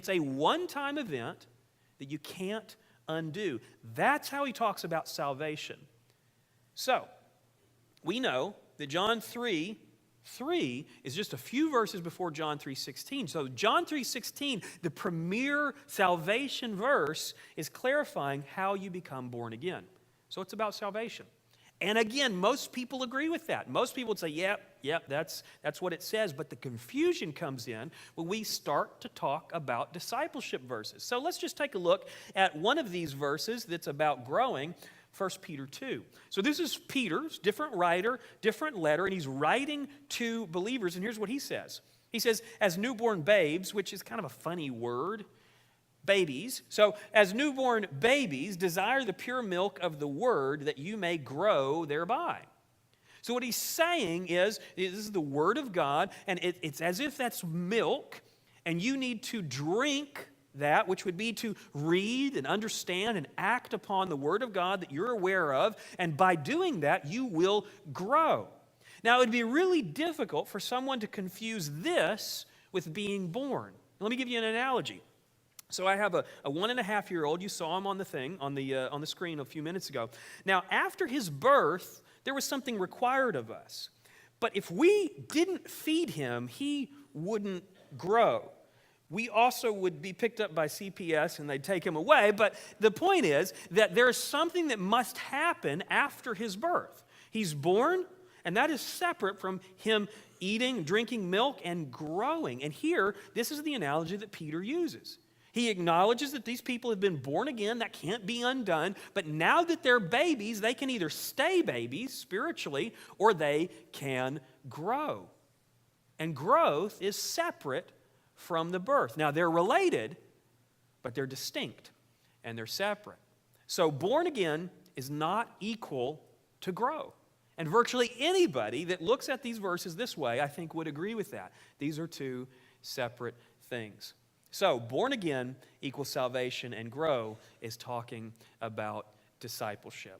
It's a one-time event that you can't undo. That's how he talks about salvation. So, we know that John 3:3 is just a few verses before John 3:16. So John 3:16, the premier salvation verse, is clarifying how you become born again. So it's about salvation. And again, most people agree with that. Most people would say, yep, that's what it says. But the confusion comes in when we start to talk about discipleship verses. So let's just take a look at one of these verses that's about growing, 1 Peter 2. So this is Peter's, different writer, different letter, and he's writing to believers. And here's what he says. He says, as newborn babes, which is kind of a funny word, babies. So, as newborn babies, desire the pure milk of the word that you may grow thereby. So what he's saying is, this is the word of God, and it's as if that's milk, and you need to drink that, which would be to read and understand and act upon the word of God that you're aware of, and by doing that, you will grow. Now, it would be really difficult for someone to confuse this with being born. Let me give you an analogy. So I have a 1.5-year-old. You saw him on the thing, on the screen a few minutes ago. Now, after his birth, there was something required of us. But if we didn't feed him, he wouldn't grow. We also would be picked up by CPS and they'd take him away. But the point is that there is something that must happen after his birth. He's born, and that is separate from him eating, drinking milk, and growing. And here, this is the analogy that Peter uses. He acknowledges that these people have been born again. That can't be undone. But now that they're babies, they can either stay babies spiritually or they can grow. And growth is separate from the birth. Now, they're related, but they're distinct and they're separate. So born again is not equal to grow. And virtually anybody that looks at these verses this way, I think, would agree with that. These are two separate things. So, born again equals salvation, and grow is talking about discipleship.